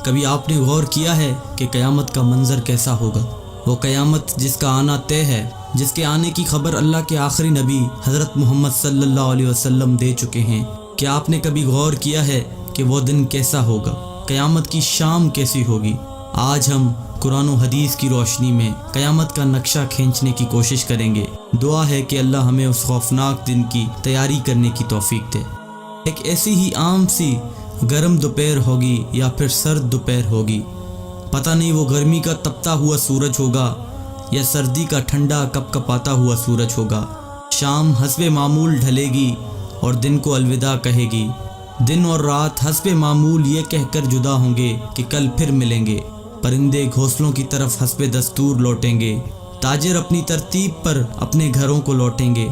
کبھی آپ نے غور کیا ہے کہ قیامت کا منظر کیسا ہوگا؟ وہ قیامت جس کا آنا طے ہے، جس کے آنے کی خبر اللہ کے آخری نبی حضرت محمد صلی اللہ علیہ وسلم دے چکے ہیں۔ کیا آپ نے کبھی غور کیا ہے کہ وہ دن کیسا ہوگا؟ قیامت کی شام کیسی ہوگی؟ آج ہم قرآن و حدیث کی روشنی میں قیامت کا نقشہ کھینچنے کی کوشش کریں گے۔ دعا ہے کہ اللہ ہمیں اس خوفناک دن کی تیاری کرنے کی توفیق دے۔ ایک ایسی ہی عام سی گرم دوپہر ہوگی یا پھر سرد دوپہر ہوگی، پتہ نہیں وہ گرمی کا تپتا ہوا سورج ہوگا یا سردی کا ٹھنڈا کپ کپاتا ہوا سورج ہوگا۔ شام حسب معمول ڈھلے گی اور دن کو الوداع کہے گی۔ دن اور رات حسب معمول یہ کہہ کر جدا ہوں گے کہ کل پھر ملیں گے۔ پرندے گھونسلوں کی طرف حسب دستور لوٹیں گے۔ تاجر اپنی ترتیب پر اپنے گھروں کو لوٹیں گے۔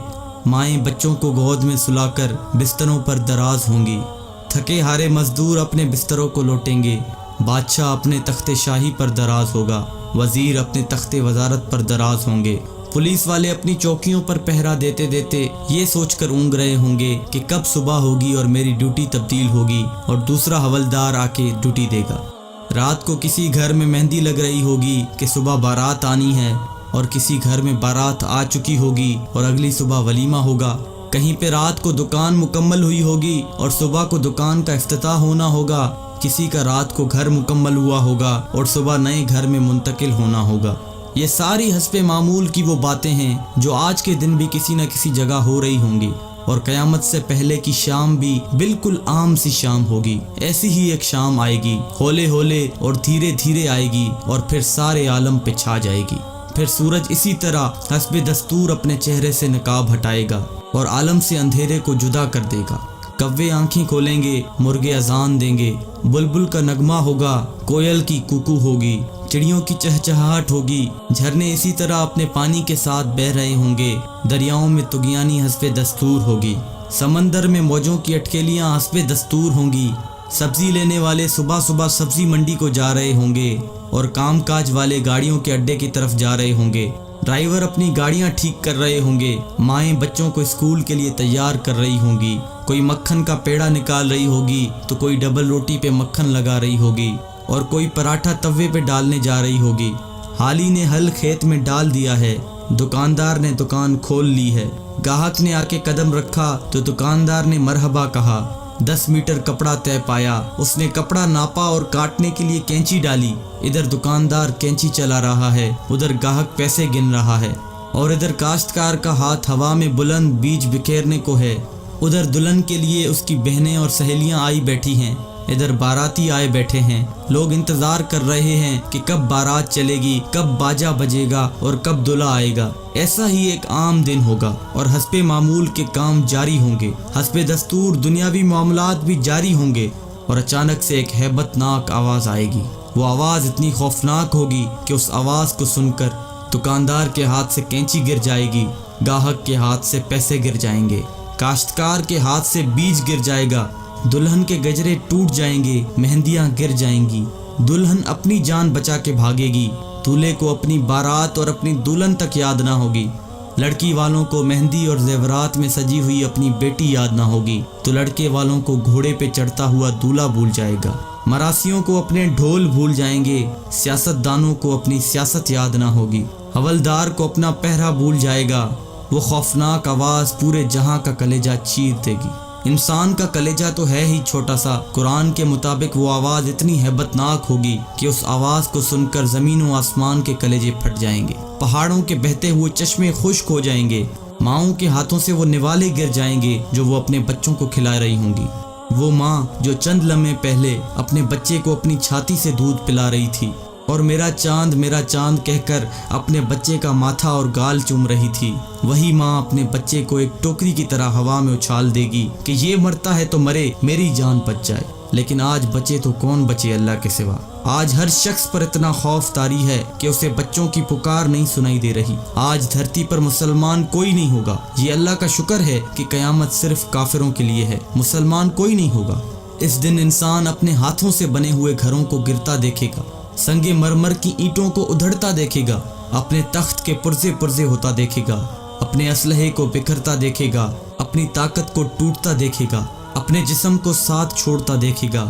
مائیں بچوں کو گود میں سلا کر بستروں پر دراز ہوں گی۔ تھکے ہارے مزدور اپنے بستروں کو لوٹیں گے۔ بادشاہ اپنے تخت شاہی پر دراز ہوگا۔ وزیر اپنے تخت وزارت پر دراز ہوں گے۔ پولیس والے اپنی چوکیوں پر پہرا دیتے دیتے یہ سوچ کر اونگ رہے ہوں گے کہ کب صبح ہوگی اور میری ڈیوٹی تبدیل ہوگی اور دوسرا حوالدار آ کے ڈیوٹی دے گا۔ رات کو کسی گھر میں مہندی لگ رہی ہوگی کہ صبح بارات آنی ہے، اور کسی گھر میں بارات آ چکی ہوگی اور اگلی صبح ولیمہ ہوگا۔ کہیں پہ رات کو دکان مکمل ہوئی ہوگی اور صبح کو دکان کا افتتاح ہونا ہوگا۔ کسی کا رات کو گھر مکمل ہوا ہوگا اور صبح نئے گھر میں منتقل ہونا ہوگا۔ یہ ساری حسب معمول کی وہ باتیں ہیں جو آج کے دن بھی کسی نہ کسی جگہ ہو رہی ہوں گی، اور قیامت سے پہلے کی شام بھی بالکل عام سی شام ہوگی۔ ایسی ہی ایک شام آئے گی، ہولے ہولے اور دھیرے دھیرے آئے گی اور پھر سارے عالم پہ چھا جائے گی۔ پھر سورج اسی طرح حسب دستور اپنے چہرے سے نقاب ہٹائے گا اور عالم سے اندھیرے کو جدا کر دے گا۔ کوے آنکھیں کھولیں گے، مرغے اذان دیں گے، بلبل کا نغمہ ہوگا، کوئل کی کوکو ہوگی، چڑیوں کی چہچہاہٹ ہوگی، جھرنے اسی طرح اپنے پانی کے ساتھ بہہ رہے ہوں گے، دریاؤں میں طغیانی حسب دستور ہوگی، سمندر میں موجوں کی اٹکیلیاں حسب دستور ہوں گی، سبزی لینے والے صبح صبح سبزی منڈی کو جا رہے ہوں گے اور کام کاج والے گاڑیوں کے اڈے کی طرف جا رہے ہوں گے، ڈرائیور اپنی گاڑیاں ٹھیک کر رہے ہوں گے، مائیں بچوں کو اسکول کے لیے تیار کر رہی ہوں گی، کوئی مکھن کا پیڑا نکال رہی ہوگی تو کوئی ڈبل روٹی پہ مکھن لگا رہی ہوگی اور کوئی پراٹھا توے پہ ڈالنے جا رہی ہوگی۔ حالی نے ہل کھیت میں ڈال دیا ہے، دکاندار نے دکان کھول لی ہے، گاہک نے آ کے قدم رکھا تو دکاندار نے مرحبا کہا، 10 میٹر کپڑا طے پایا، اس نے کپڑا ناپا اور کاٹنے کے لیے کینچی ڈالی، ادھر دکاندار کینچی چلا رہا ہے، ادھر گاہک پیسے گن رہا ہے، اور ادھر کاشتکار کا ہاتھ ہوا میں بلند بیج بکھیرنے کو ہے، ادھر دلہن کے لیے اس کی بہنیں اور سہیلیاں آئی بیٹھی ہیں، ادھر باراتی آئے بیٹھے ہیں۔ لوگ انتظار کر رہے ہیں کہ کب بارات چلے گی، کب باجا بجے گا اور کب دلہا آئے گا۔ ایسا ہی ایک عام دن ہوگا اور حسب معمول کے کام جاری ہوں گے، حسب دستور دنیاوی معاملات بھی جاری ہوں گے، اور اچانک سے ایک ہیبت ناک آواز آئے گی۔ وہ آواز اتنی خوفناک ہوگی کہ اس آواز کو سن کر دکاندار کے ہاتھ سے کینچی گر جائے گی، گاہک کے ہاتھ سے پیسے گر جائیں گے، کاشتکار کے ہاتھ سے بیج گر جائے گا، دلہن کے گجرے ٹوٹ جائیں گے، مہندیاں گر جائیں گی، دلہن اپنی جان بچا کے بھاگے گی، دولہے کو اپنی بارات اور اپنی دلہن تک یاد نہ ہوگی، لڑکی والوں کو مہندی اور زیورات میں سجی ہوئی اپنی بیٹی یاد نہ ہوگی تو لڑکے والوں کو گھوڑے پہ چڑھتا ہوا دولہا بھول جائے گا، مراسیوں کو اپنے ڈھول بھول جائیں گے، سیاست دانوں کو اپنی سیاست یاد نہ ہوگی، حوالدار کو اپنا پہرا بھول جائے گا۔ وہ خوفناک آواز پورے جہاں کا کلیجہ چیر دے گی۔ انسان کا کلیجہ تو ہے ہی چھوٹا سا، قرآن کے مطابق وہ آواز اتنی ہیبت ناک ہوگی کہ اس آواز کو سن کر زمین و آسمان کے کلیجے پھٹ جائیں گے، پہاڑوں کے بہتے ہوئے چشمے خشک ہو جائیں گے، ماؤں کے ہاتھوں سے وہ نوالے گر جائیں گے جو وہ اپنے بچوں کو کھلا رہی ہوں گی۔ وہ ماں جو چند لمحے پہلے اپنے بچے کو اپنی چھاتی سے دودھ پلا رہی تھی اور میرا چاند کہہ کر اپنے بچے کا ماتھا اور گال چوم رہی تھی، وہی ماں اپنے بچے کو ایک ٹوکری کی طرح ہوا میں اچھال دے گی کہ یہ مرتا ہے تو مرے، میری جان بچ جائے۔ لیکن آج بچے تو کون بچے اللہ کے سوا؟ آج ہر شخص پر اتنا خوف طاری ہے کہ اسے بچوں کی پکار نہیں سنائی دے رہی۔ آج دھرتی پر مسلمان کوئی نہیں ہوگا۔ یہ اللہ کا شکر ہے کہ قیامت صرف کافروں کے لیے ہے، مسلمان کوئی نہیں ہوگا۔ اس دن انسان اپنے ہاتھوں سے بنے ہوئے گھروں کو گرتا دیکھے گا، سنگ مرمر کی اینٹوں کو ادھڑتا دیکھے گا، اپنے تخت کے پرزے پرزے ہوتا دیکھے گا، اپنے اسلحے کو بکھرتا دیکھے گا، اپنی طاقت کو ٹوٹتا دیکھے گا، اپنے جسم کو ساتھ چھوڑتا دیکھے گا،